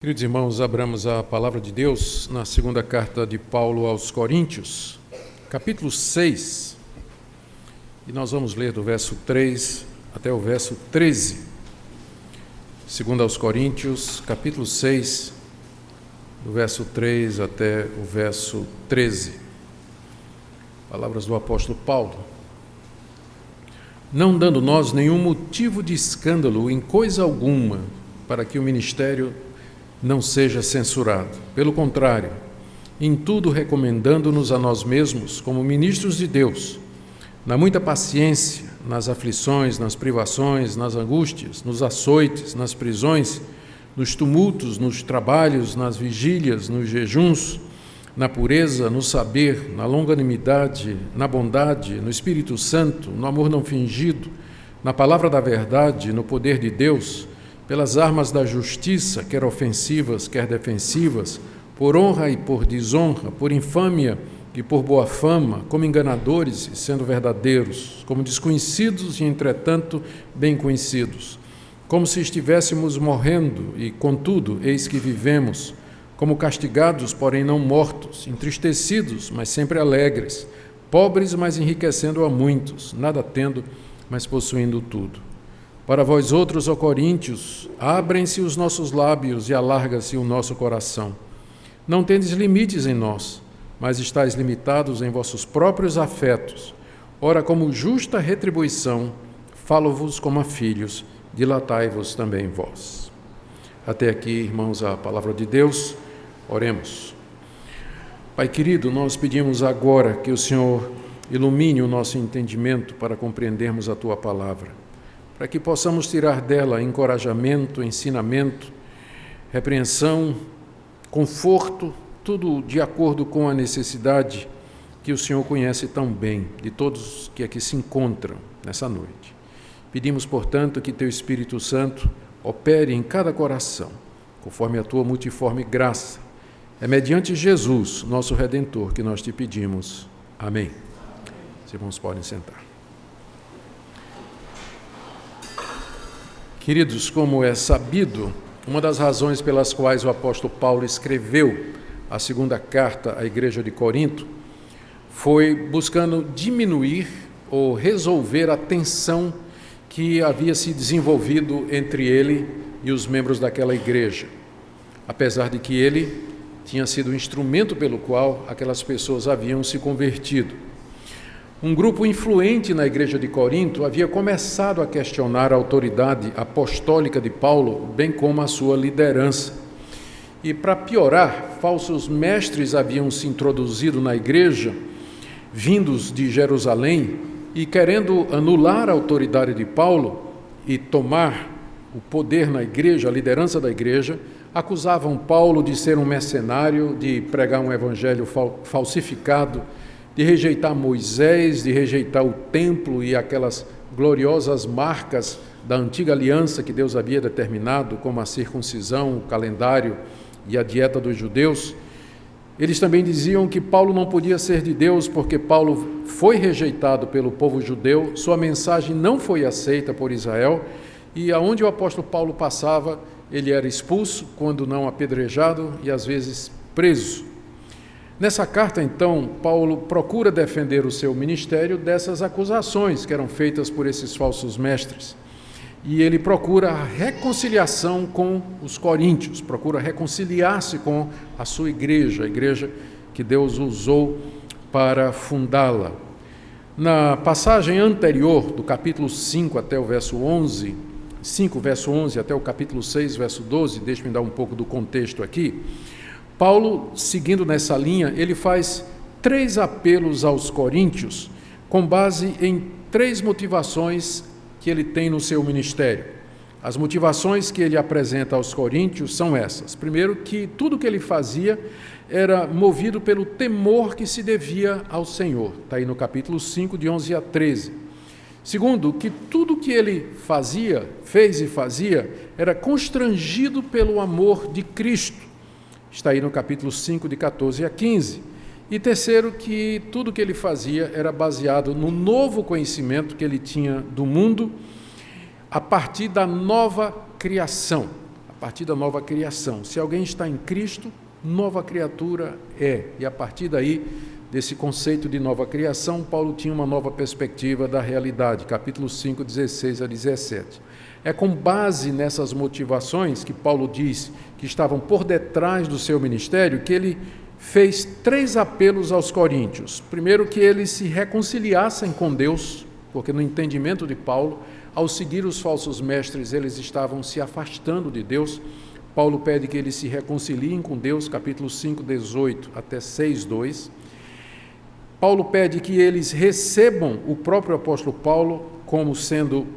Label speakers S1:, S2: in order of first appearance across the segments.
S1: Queridos irmãos, abramos a palavra de Deus na segunda carta de Paulo aos Coríntios, capítulo 6, e nós vamos ler do verso 3 até o verso 13. Segunda aos Coríntios, capítulo 6, do verso 3 até o verso 13. Palavras do apóstolo Paulo. Não dando nós nenhum motivo de escândalo em coisa alguma, para que o ministério não seja censurado. Pelo contrário, em tudo recomendando-nos a nós mesmos como ministros de Deus, na muita paciência, nas aflições, nas privações, nas angústias, nos açoites, nas prisões, nos tumultos, nos trabalhos, nas vigílias, nos jejuns, na pureza, no saber, na longanimidade, na bondade, no Espírito Santo, no amor não fingido, na palavra da verdade, no poder de Deus, pelas armas da justiça, quer ofensivas, quer defensivas, por honra e por desonra, por infâmia e por boa fama, como enganadores e sendo verdadeiros, como desconhecidos e, entretanto, bem conhecidos, como se estivéssemos morrendo e, contudo, eis que vivemos, como castigados, porém não mortos, entristecidos, mas sempre alegres, pobres, mas enriquecendo a muitos, nada tendo, mas possuindo tudo. Para vós outros, ó Coríntios, abrem-se os nossos lábios e alarga-se o nosso coração. Não tendes limites em nós, mas estáis limitados em vossos próprios afetos. Ora, como justa retribuição, falo-vos como a filhos, dilatai-vos também vós. Até aqui, irmãos, a palavra de Deus. Oremos. Pai querido, nós pedimos agora que o Senhor ilumine o nosso entendimento para compreendermos a Tua palavra, para que possamos tirar dela encorajamento, ensinamento, repreensão, conforto, tudo de acordo com a necessidade que o Senhor conhece tão bem de todos que aqui se encontram nessa noite. Pedimos, portanto, que Teu Espírito Santo opere em cada coração, conforme a Tua multiforme graça. É mediante Jesus, nosso Redentor, que nós Te pedimos. Amém. Os irmãos podem sentar. Queridos, como é sabido, uma das razões pelas quais o apóstolo Paulo escreveu a segunda carta à igreja de Corinto foi buscando diminuir ou resolver a tensão que havia se desenvolvido entre ele e os membros daquela igreja, apesar de que ele tinha sido o instrumento pelo qual aquelas pessoas haviam se convertido. Um grupo influente na igreja de Corinto havia começado a questionar a autoridade apostólica de Paulo, bem como a sua liderança. E, para piorar, falsos mestres haviam se introduzido na igreja, vindos de Jerusalém, e querendo anular a autoridade de Paulo e tomar o poder na igreja, a liderança da igreja, acusavam Paulo de ser um mercenário, de pregar um evangelho falsificado, de rejeitar Moisés, de rejeitar o templo e aquelas gloriosas marcas da antiga aliança que Deus havia determinado, como a circuncisão, o calendário e a dieta dos judeus. Eles também diziam que Paulo não podia ser de Deus porque Paulo foi rejeitado pelo povo judeu, sua mensagem não foi aceita por Israel e aonde o apóstolo Paulo passava, ele era expulso, quando não apedrejado e às vezes preso. Nessa carta, então, Paulo procura defender o seu ministério dessas acusações que eram feitas por esses falsos mestres. E ele procura a reconciliação com os coríntios, procura reconciliar-se com a sua igreja, a igreja que Deus usou para fundá-la. Na passagem anterior, do capítulo 5 até o verso 11, 5, verso 11 até o capítulo 6, verso 12, deixe-me dar um pouco do contexto aqui. Paulo, seguindo nessa linha, ele faz 3 apelos aos coríntios com base em 3 motivações que ele tem no seu ministério. As motivações que ele apresenta aos coríntios são essas. Primeiro, que tudo que ele fazia era movido pelo temor que se devia ao Senhor. Está aí no capítulo 5, de 11 a 13. Segundo, que tudo que ele fez e fazia, era constrangido pelo amor de Cristo. Está aí no capítulo 5, de 14 a 15. E terceiro, que tudo que ele fazia era baseado no novo conhecimento que ele tinha do mundo a partir da nova criação, a partir da nova criação. Se alguém está em Cristo, nova criatura é. E a partir daí, desse conceito de nova criação, Paulo tinha uma nova perspectiva da realidade, capítulo 5, 16 a 17. É com base nessas motivações que Paulo diz que estavam por detrás do seu ministério, que ele fez 3 apelos aos coríntios. Primeiro, que eles se reconciliassem com Deus, porque no entendimento de Paulo, ao seguir os falsos mestres, eles estavam se afastando de Deus. Paulo pede que eles se reconciliem com Deus, capítulo 5, 18 até 6, 2. Paulo pede que eles recebam o próprio apóstolo Paulo como sendo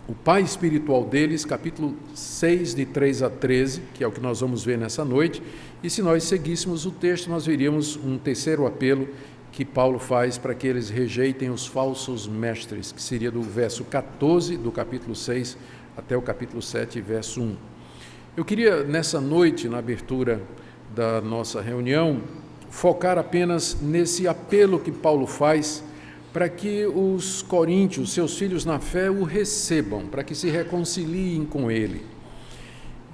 S1: o pai espiritual deles, capítulo 6, de 3 a 13, que é o que nós vamos ver nessa noite. E se nós seguíssemos o texto, nós veríamos um terceiro apelo que Paulo faz para que eles rejeitem os falsos mestres, que seria do verso 14 do capítulo 6 até o capítulo 7, verso 1. Eu queria, nessa noite, na abertura da nossa reunião, focar apenas nesse apelo que Paulo faz para que os coríntios, seus filhos na fé, o recebam, para que se reconciliem com ele.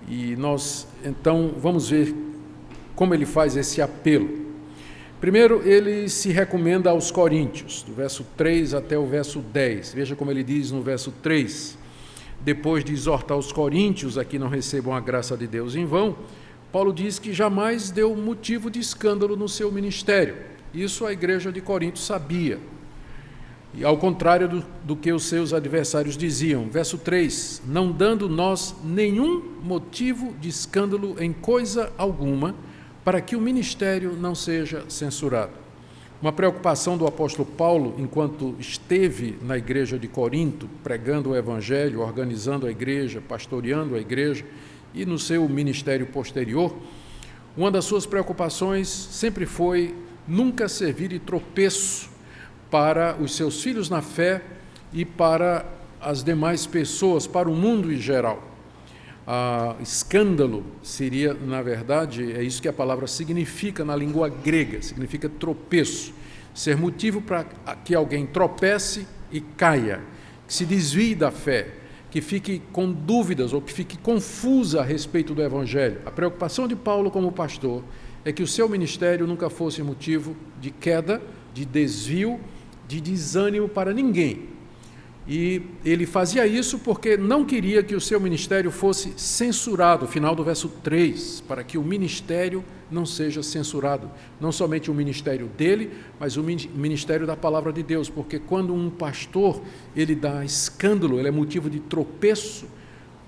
S1: E nós, então, vamos ver como ele faz esse apelo. Primeiro, ele se recomenda aos coríntios, do verso 3 até o verso 10. Veja como ele diz no verso 3. Depois de exortar os coríntios a que não recebam a graça de Deus em vão, Paulo diz que jamais deu motivo de escândalo no seu ministério. Isso a igreja de Corinto sabia. E ao contrário do que os seus adversários diziam. Verso 3, não dando nós nenhum motivo de escândalo em coisa alguma, para que o ministério não seja censurado. Uma preocupação do apóstolo Paulo, enquanto esteve na igreja de Corinto, pregando o evangelho, organizando a igreja, pastoreando a igreja, e no seu ministério posterior, uma das suas preocupações sempre foi nunca servir de tropeço para os seus filhos na fé e para as demais pessoas, para o mundo em geral. Escândalo seria, na verdade, é isso que a palavra significa na língua grega, significa tropeço, ser motivo para que alguém tropece e caia, que se desvie da fé, que fique com dúvidas ou que fique confusa a respeito do Evangelho. A preocupação de Paulo como pastor é que o seu ministério nunca fosse motivo de queda, de desvio, de desânimo para ninguém. E ele fazia isso porque não queria que o seu ministério fosse censurado, final do verso 3, para que o ministério não seja censurado. Não somente o ministério dele, mas o ministério da palavra de Deus, porque quando um pastor ele dá escândalo, ele é motivo de tropeço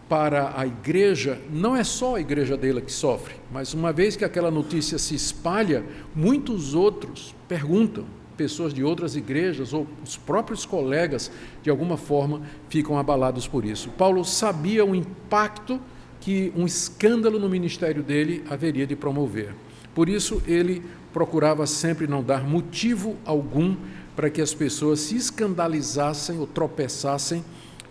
S1: para a igreja, não é só a igreja dele que sofre, mas uma vez que aquela notícia se espalha, muitos outros perguntam, pessoas de outras igrejas ou os próprios colegas, de alguma forma, ficam abalados por isso. Paulo sabia o impacto que um escândalo no ministério dele haveria de promover. Por isso, ele procurava sempre não dar motivo algum para que as pessoas se escandalizassem ou tropeçassem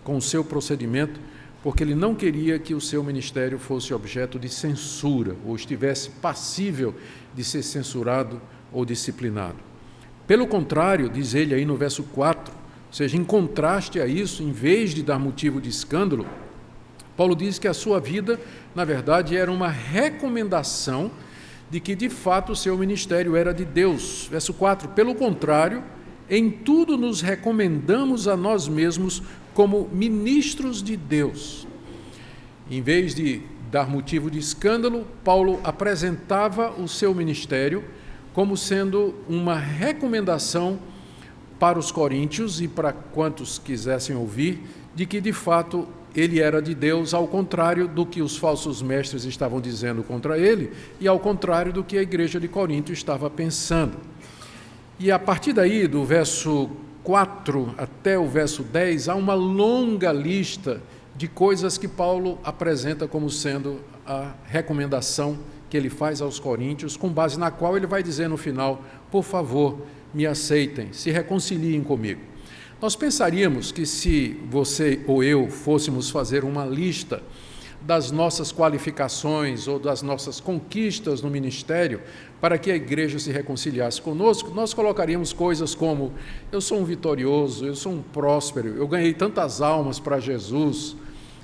S1: com o seu procedimento, porque ele não queria que o seu ministério fosse objeto de censura ou estivesse passível de ser censurado ou disciplinado. Pelo contrário, diz ele aí no verso 4, ou seja, em contraste a isso, em vez de dar motivo de escândalo, Paulo diz que a sua vida, na verdade, era uma recomendação de que, de fato, o seu ministério era de Deus. Verso 4, pelo contrário, em tudo nos recomendamos a nós mesmos como ministros de Deus. Em vez de dar motivo de escândalo, Paulo apresentava o seu ministério como sendo uma recomendação para os coríntios e para quantos quisessem ouvir, de que de fato ele era de Deus, ao contrário do que os falsos mestres estavam dizendo contra ele e ao contrário do que a igreja de Corinto estava pensando. E a partir daí, do verso 4 até o verso 10, há uma longa lista de coisas que Paulo apresenta como sendo a recomendação que ele faz aos coríntios, com base na qual ele vai dizer no final, por favor, me aceitem, se reconciliem comigo. Nós pensaríamos que se você ou eu fôssemos fazer uma lista das nossas qualificações ou das nossas conquistas no ministério para que a igreja se reconciliasse conosco, nós colocaríamos coisas como, eu sou um vitorioso, eu sou um próspero, eu ganhei tantas almas para Jesus,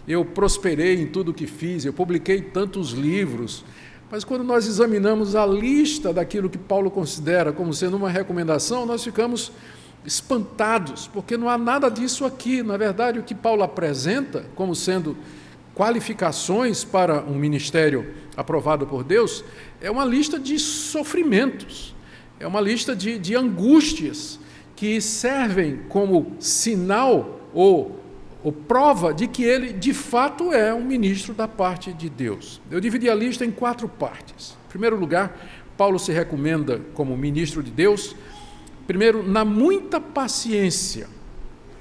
S1: eu prosperei em tudo que fiz, eu publiquei tantos livros. Mas quando nós examinamos a lista daquilo que Paulo considera como sendo uma recomendação, nós ficamos espantados, porque não há nada disso aqui. Na verdade, o que Paulo apresenta como sendo qualificações para um ministério aprovado por Deus é uma lista de sofrimentos, é uma lista de angústias que servem como sinal ou prova de que ele, de fato, é um ministro da parte de Deus. Eu dividi a lista em 4 partes. Em primeiro lugar, Paulo se recomenda como ministro de Deus, primeiro, na muita paciência.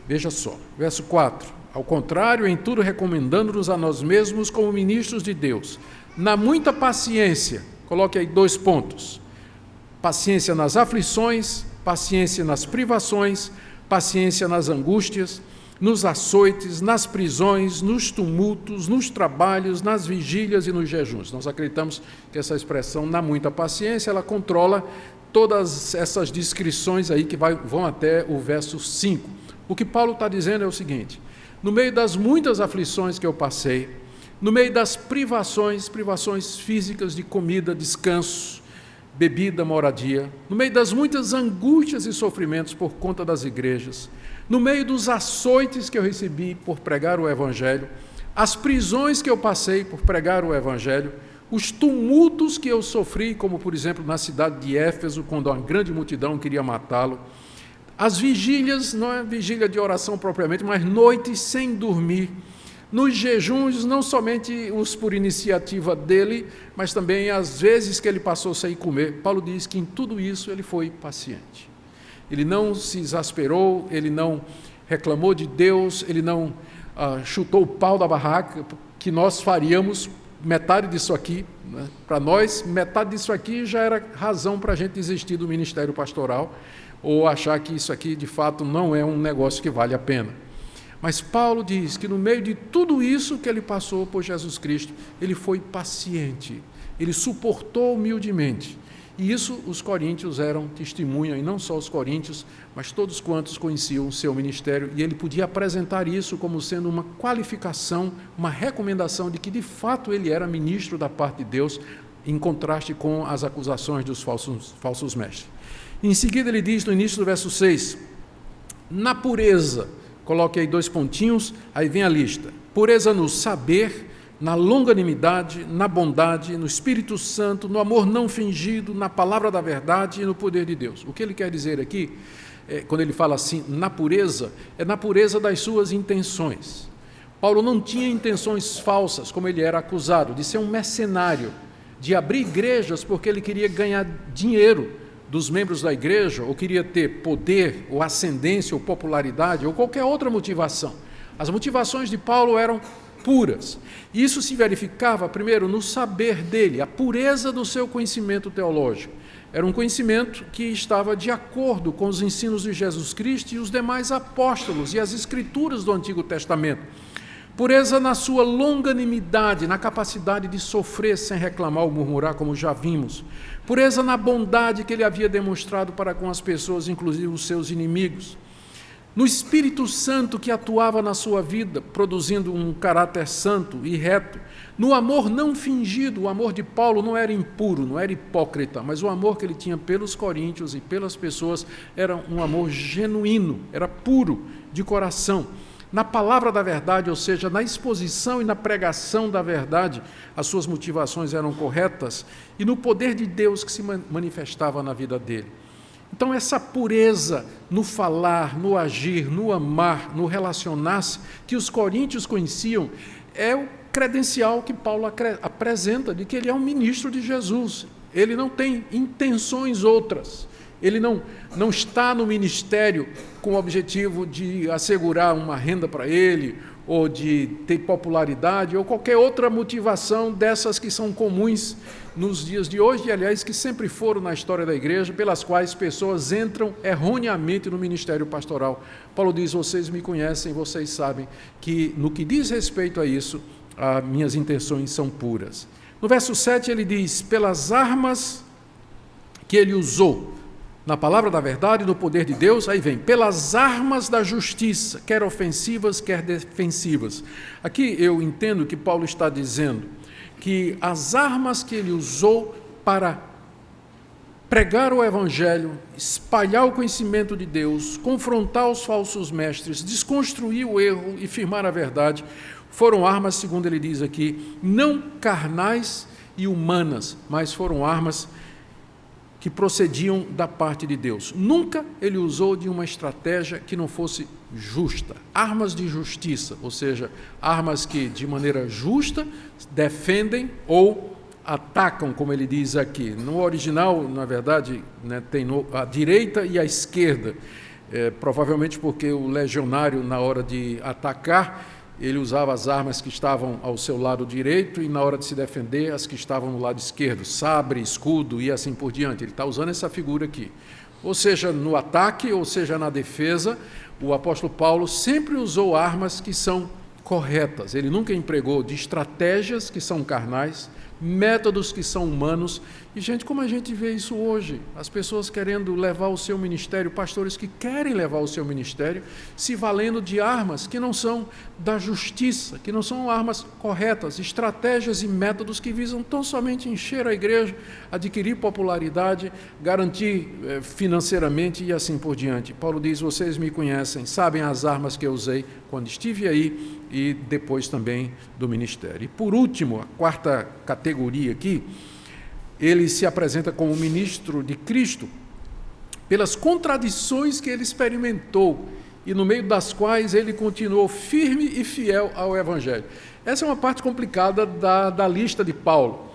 S1: Veja só, verso 4. Ao contrário, em tudo recomendando-nos a nós mesmos como ministros de Deus. Na muita paciência, coloque aí 2 pontos. Paciência nas aflições, paciência nas privações, paciência nas angústias, nos açoites, nas prisões, nos tumultos, nos trabalhos, nas vigílias e nos jejuns. Nós acreditamos que essa expressão, na muita paciência, ela controla todas essas descrições aí que vão até o verso 5. O que Paulo está dizendo é o seguinte: no meio das muitas aflições que eu passei, no meio das privações físicas de comida, descanso, bebida, moradia, no meio das muitas angústias e sofrimentos por conta das igrejas, no meio dos açoites que eu recebi por pregar o Evangelho, as prisões que eu passei por pregar o Evangelho, os tumultos que eu sofri, como por exemplo na cidade de Éfeso, quando uma grande multidão queria matá-lo, as vigílias, não é vigília de oração propriamente, mas noites sem dormir, nos jejuns, não somente os por iniciativa dele, mas também as vezes que ele passou sem comer. Paulo diz que em tudo isso ele foi paciente. Ele não se exasperou, ele não reclamou de Deus, ele não chutou o pau da barraca, que nós faríamos metade disso aqui. Né? Para nós, metade disso aqui já era razão para a gente desistir do ministério pastoral, ou achar que isso aqui, de fato, não é um negócio que vale a pena. Mas Paulo diz que no meio de tudo isso que ele passou por Jesus Cristo, ele foi paciente, ele suportou humildemente. E isso os coríntios eram testemunha, e não só os coríntios, mas todos quantos conheciam o seu ministério, e ele podia apresentar isso como sendo uma qualificação, uma recomendação de que de fato ele era ministro da parte de Deus, em contraste com as acusações dos falsos mestres. Em seguida ele diz no início do verso 6, na pureza, coloque aí 2 pontinhos, aí vem a lista, pureza no saber, na longanimidade, na bondade, no Espírito Santo, no amor não fingido, na palavra da verdade e no poder de Deus. O que ele quer dizer aqui, quando ele fala assim, na pureza, é na pureza das suas intenções. Paulo não tinha intenções falsas, como ele era acusado, de ser um mercenário, de abrir igrejas porque ele queria ganhar dinheiro dos membros da igreja, ou queria ter poder, ou ascendência, ou popularidade, ou qualquer outra motivação. As motivações de Paulo eram puras. Isso se verificava, primeiro, no saber dele, a pureza do seu conhecimento teológico. Era um conhecimento que estava de acordo com os ensinos de Jesus Cristo e os demais apóstolos e as escrituras do Antigo Testamento. Pureza na sua longanimidade, na capacidade de sofrer sem reclamar ou murmurar, como já vimos. Pureza na bondade que ele havia demonstrado para com as pessoas, inclusive os seus inimigos. No Espírito Santo que atuava na sua vida, produzindo um caráter santo e reto. No amor não fingido, o amor de Paulo não era impuro, não era hipócrita, mas o amor que ele tinha pelos coríntios e pelas pessoas era um amor genuíno, era puro, de coração. Na palavra da verdade, ou seja, na exposição e na pregação da verdade, as suas motivações eram corretas, e no poder de Deus que se manifestava na vida dele. Então, essa pureza no falar, no agir, no amar, no relacionar-se, que os coríntios conheciam, é o credencial que Paulo apresenta de que ele é um ministro de Jesus. Ele não tem intenções outras. Ele não está no ministério com o objetivo de assegurar uma renda para ele, ou de ter popularidade, ou qualquer outra motivação dessas que são comuns nos dias de hoje, e aliás, que sempre foram na história da igreja, pelas quais pessoas entram erroneamente no ministério pastoral. Paulo diz, vocês me conhecem, vocês sabem que no que diz respeito a isso, minhas intenções são puras. No verso 7 ele diz, pelas armas que ele usou, na palavra da verdade, no poder de Deus, aí vem, pelas armas da justiça, quer ofensivas, quer defensivas. Aqui eu entendo que Paulo está dizendo que as armas que ele usou para pregar o Evangelho, espalhar o conhecimento de Deus, confrontar os falsos mestres, desconstruir o erro e firmar a verdade, foram armas, segundo ele diz aqui, não carnais e humanas, mas foram armas que procediam da parte de Deus. Nunca ele usou de uma estratégia que não fosse justa. Armas de justiça, ou seja, armas que de maneira justa defendem ou atacam, como ele diz aqui. No original, na verdade, né, tem a direita e a esquerda, provavelmente porque o legionário, na hora de atacar, ele usava as armas que estavam ao seu lado direito e, na hora de se defender, as que estavam no lado esquerdo, sabre, escudo e assim por diante. Ele está usando essa figura aqui. Ou seja, no ataque, ou seja, na defesa, o apóstolo Paulo sempre usou armas que são corretas. Ele nunca empregou de estratégias que são carnais, métodos que são humanos. E, gente, como a gente vê isso hoje? As pessoas querendo levar o seu ministério, pastores que querem levar o seu ministério, se valendo de armas que não são da justiça, que não são armas corretas, estratégias e métodos que visam tão somente encher a igreja, adquirir popularidade, garantir financeiramente e assim por diante. Paulo diz, vocês me conhecem, sabem as armas que eu usei quando estive aí e depois também do ministério. E por último, a quarta categoria aqui, ele se apresenta como ministro de Cristo pelas contradições que ele experimentou e no meio das quais ele continuou firme e fiel ao Evangelho. Essa é uma parte complicada da lista de Paulo,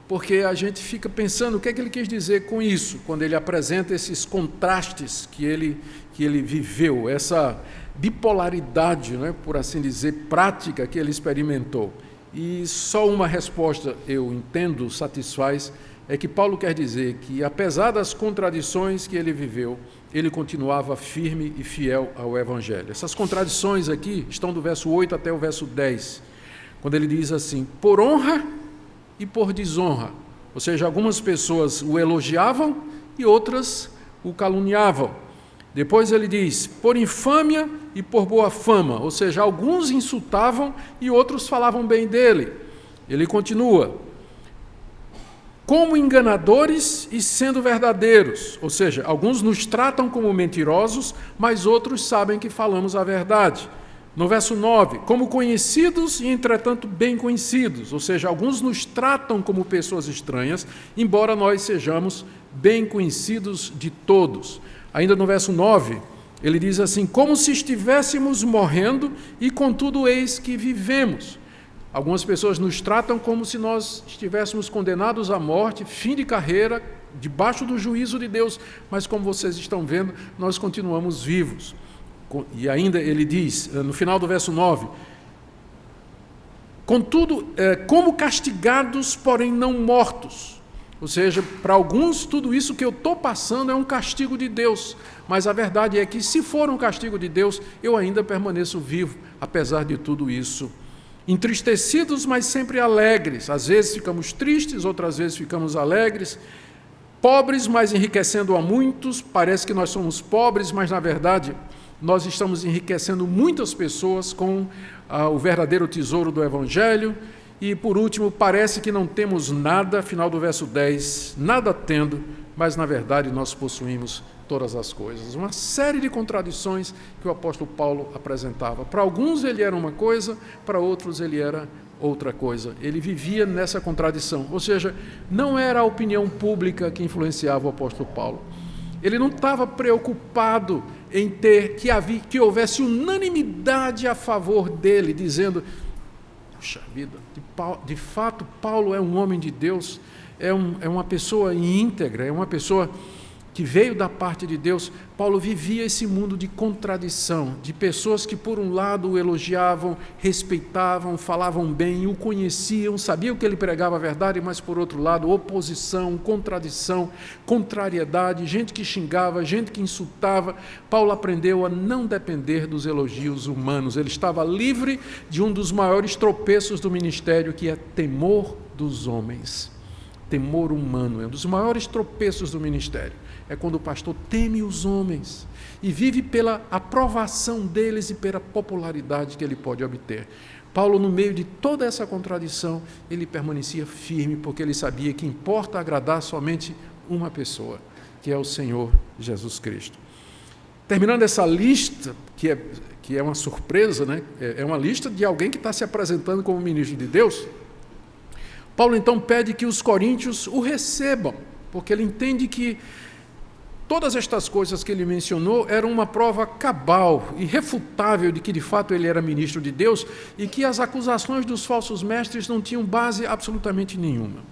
S1: porque a gente fica pensando o que é que ele quis dizer com isso, quando ele apresenta esses contrastes que ele viveu, essa bipolaridade, né, por assim dizer, prática que ele experimentou. E só uma resposta, eu entendo, satisfaz, é que Paulo quer dizer que, apesar das contradições que ele viveu, ele continuava firme e fiel ao Evangelho. Essas contradições aqui estão do verso 8 até o verso 10, quando ele diz assim, por honra e por desonra. Ou seja, algumas pessoas o elogiavam e outras o caluniavam. Depois ele diz, por infâmia e por boa fama, ou seja, alguns insultavam e outros falavam bem dele. Ele continua, como enganadores e sendo verdadeiros, ou seja, alguns nos tratam como mentirosos, mas outros sabem que falamos a verdade. No verso 9, como conhecidos e, entretanto, bem conhecidos, ou seja, alguns nos tratam como pessoas estranhas, embora nós sejamos bem conhecidos de todos. Ainda no verso 9, ele diz assim, como se estivéssemos morrendo e, contudo, eis que vivemos. Algumas pessoas nos tratam como se nós estivéssemos condenados à morte, fim de carreira, debaixo do juízo de Deus, mas como vocês estão vendo, nós continuamos vivos. E ainda ele diz, no final do verso 9, contudo, como castigados, porém não mortos. Ou seja, para alguns, tudo isso que eu estou passando é um castigo de Deus, mas a verdade é que, se for um castigo de Deus, eu ainda permaneço vivo, apesar de tudo isso. Entristecidos, mas sempre alegres. Às vezes ficamos tristes, outras vezes ficamos alegres. Pobres, mas enriquecendo a muitos. Parece que nós somos pobres, mas na verdade nós estamos enriquecendo muitas pessoas com o verdadeiro tesouro do Evangelho. E por último, parece que não temos nada, final do verso 10, nada tendo, mas na verdade nós possuímos todas as coisas. Uma série de contradições que o apóstolo Paulo apresentava. Para alguns ele era uma coisa, para outros ele era outra coisa. Ele vivia nessa contradição, ou seja, não era a opinião pública que influenciava o apóstolo Paulo. Ele não estava preocupado em que houvesse unanimidade a favor dele, dizendo, puxa vida, de fato Paulo é um homem de Deus, é uma pessoa íntegra, é uma pessoa que veio da parte de Deus. Paulo vivia esse mundo de contradição, de pessoas que por um lado o elogiavam, respeitavam, falavam bem, o conheciam, sabiam que ele pregava a verdade, mas por outro lado oposição, contradição, contrariedade, gente que xingava, gente que insultava. Paulo aprendeu a não depender dos elogios humanos. Ele estava livre de um dos maiores tropeços do ministério, que é temor dos homens. temor humano. É um dos maiores tropeços do ministério. É quando o pastor teme os homens e vive pela aprovação deles e pela popularidade que ele pode obter. Paulo, no meio de toda essa contradição, ele permanecia firme, porque ele sabia que importa agradar somente uma pessoa, que é o Senhor Jesus Cristo. Terminando essa lista, que é uma surpresa, né? É uma lista de alguém que está se apresentando como ministro de Deus, Paulo então pede que os coríntios o recebam, porque ele entende que todas estas coisas que ele mencionou eram uma prova cabal, irrefutável de que de fato ele era ministro de Deus e que as acusações dos falsos mestres não tinham base absolutamente nenhuma.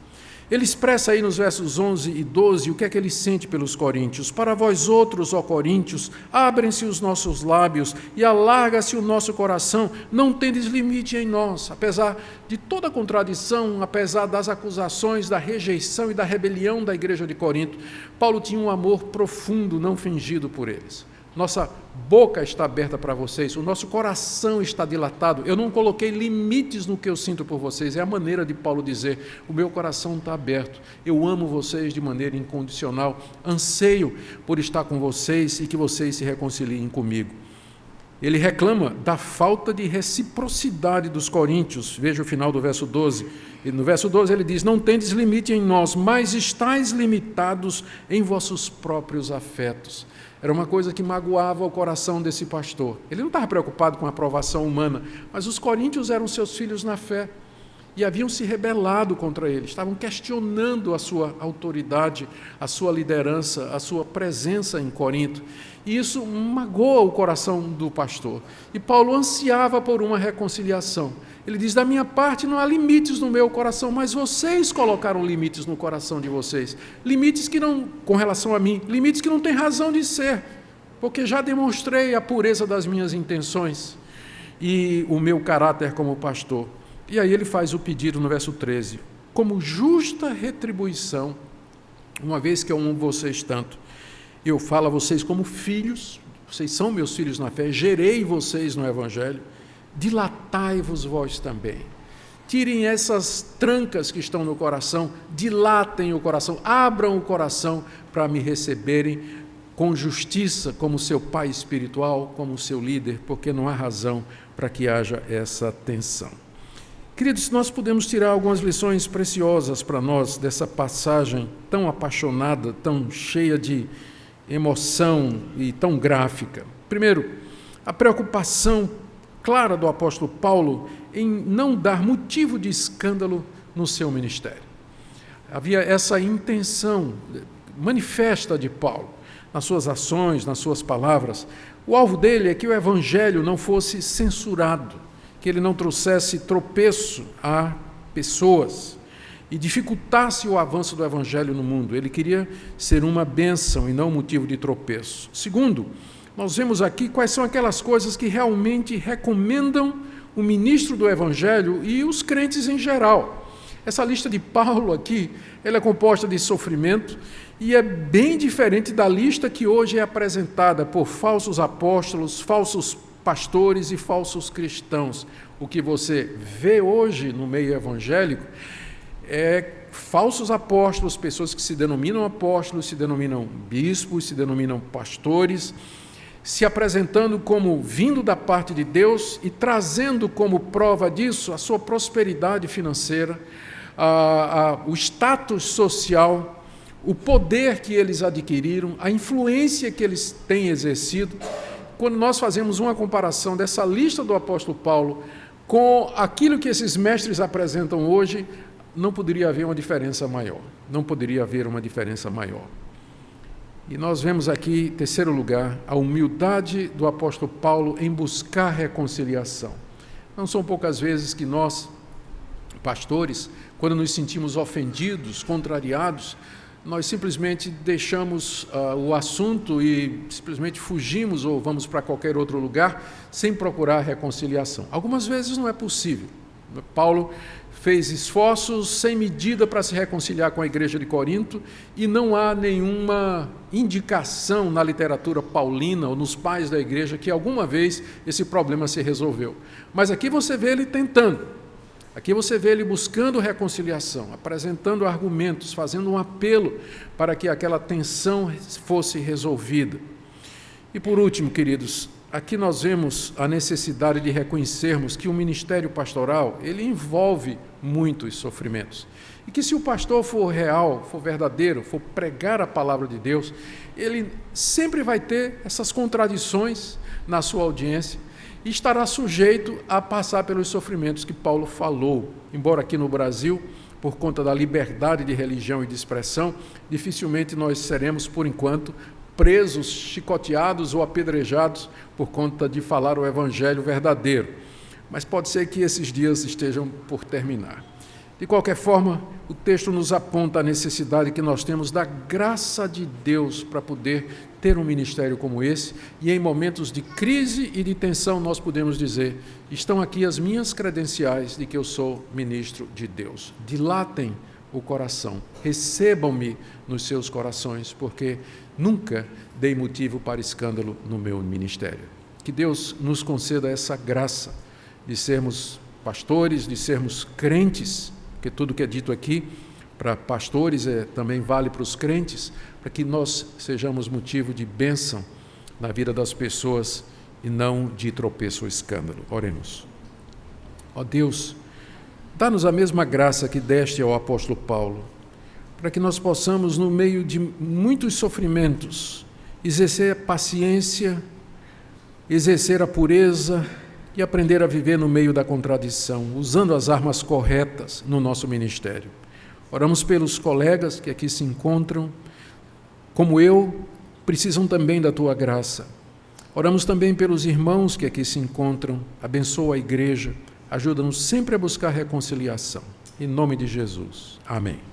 S1: Ele expressa aí nos versos 11 e 12 o que é que ele sente pelos coríntios. Para vós outros, ó coríntios, abrem-se os nossos lábios e alarga-se o nosso coração, não tendes limite em nós. Apesar de toda a contradição, apesar das acusações, da rejeição e da rebelião da igreja de Corinto, Paulo tinha um amor profundo, não fingido por eles. Nossa boca está aberta para vocês, o nosso coração está dilatado. Eu não coloquei limites no que eu sinto por vocês, é a maneira de Paulo dizer, o meu coração está aberto, eu amo vocês de maneira incondicional, anseio por estar com vocês e que vocês se reconciliem comigo. Ele reclama da falta de reciprocidade dos coríntios, veja o final do verso 12, e no verso 12 ele diz, não tendes limite em nós, mas estáis limitados em vossos próprios afetos. Era uma coisa que magoava o coração desse pastor. Ele não estava preocupado com a aprovação humana, mas os coríntios eram seus filhos na fé e haviam se rebelado contra ele, estavam questionando a sua autoridade, a sua liderança, a sua presença em Corinto. E isso magoa o coração do pastor. E Paulo ansiava por uma reconciliação. Ele diz, da minha parte não há limites no meu coração, mas vocês colocaram limites no coração de vocês. Limites que não, com relação a mim, limites que não têm razão de ser, porque já demonstrei a pureza das minhas intenções e o meu caráter como pastor. E aí ele faz o pedido no verso 13, como justa retribuição, uma vez que eu amo vocês tanto, eu falo a vocês como filhos, vocês são meus filhos na fé, gerei vocês no Evangelho, dilatai-vos vós também. Tirem essas trancas que estão no coração, dilatem o coração, abram o coração para me receberem com justiça como seu pai espiritual, como seu líder, porque não há razão para que haja essa tensão. Queridos, nós podemos tirar algumas lições preciosas para nós dessa passagem tão apaixonada, tão cheia de emoção e tão gráfica. Primeiro, a preocupação clara do apóstolo Paulo em não dar motivo de escândalo no seu ministério. Havia essa intenção manifesta de Paulo, nas suas ações, nas suas palavras. O alvo dele é que o evangelho não fosse censurado, que ele não trouxesse tropeço a pessoas e dificultasse o avanço do evangelho no mundo. Ele queria ser uma bênção e não motivo de tropeço. Segundo, nós vemos aqui quais são aquelas coisas que realmente recomendam o ministro do Evangelho e os crentes em geral. Essa lista de Paulo aqui, ela é composta de sofrimento e é bem diferente da lista que hoje é apresentada por falsos apóstolos, falsos pastores e falsos cristãos. O que você vê hoje no meio evangélico é falsos apóstolos, pessoas que se denominam apóstolos, se denominam bispos, se denominam pastores, se apresentando como vindo da parte de Deus e trazendo como prova disso a sua prosperidade financeira, o status social, o poder que eles adquiriram, a influência que eles têm exercido. Quando nós fazemos uma comparação dessa lista do apóstolo Paulo com aquilo que esses mestres apresentam hoje, não poderia haver uma diferença maior. Não poderia haver uma diferença maior. E nós vemos aqui, em terceiro lugar, a humildade do apóstolo Paulo em buscar reconciliação. Não são poucas vezes que nós, pastores, quando nos sentimos ofendidos, contrariados, nós simplesmente deixamos o assunto e simplesmente fugimos ou vamos para qualquer outro lugar sem procurar reconciliação. Algumas vezes não é possível. Paulo fez esforços sem medida para se reconciliar com a igreja de Corinto e não há nenhuma indicação na literatura paulina ou nos pais da igreja que alguma vez esse problema se resolveu. Mas aqui você vê ele tentando. Aqui você vê ele buscando reconciliação, apresentando argumentos, fazendo um apelo para que aquela tensão fosse resolvida. E por último, queridos, aqui nós vemos a necessidade de reconhecermos que o ministério pastoral, ele envolve muitos sofrimentos. E que se o pastor for real, for verdadeiro, for pregar a palavra de Deus, ele sempre vai ter essas contradições na sua audiência e estará sujeito a passar pelos sofrimentos que Paulo falou. Embora aqui no Brasil, por conta da liberdade de religião e de expressão, dificilmente nós seremos, por enquanto, presos, chicoteados ou apedrejados por conta de falar o evangelho verdadeiro. Mas pode ser que esses dias estejam por terminar. De qualquer forma, o texto nos aponta a necessidade que nós temos da graça de Deus para poder ter um ministério como esse, e em momentos de crise e de tensão nós podemos dizer: estão aqui as minhas credenciais de que eu sou ministro de Deus. Dilatem o coração, recebam-me nos seus corações, porque nunca dei motivo para escândalo no meu ministério. Que Deus nos conceda essa graça de sermos pastores, de sermos crentes, porque tudo que é dito aqui para pastores também vale para os crentes, para que nós sejamos motivo de bênção na vida das pessoas e não de tropeço ou escândalo. Oremos. Ó Deus, dá-nos a mesma graça que deste ao apóstolo Paulo, para que nós possamos, no meio de muitos sofrimentos, exercer a paciência, exercer a pureza e aprender a viver no meio da contradição, usando as armas corretas no nosso ministério. Oramos pelos colegas que aqui se encontram, como eu, precisam também da Tua graça. Oramos também pelos irmãos que aqui se encontram, abençoa a igreja, ajuda-nos sempre a buscar reconciliação. Em nome de Jesus. Amém.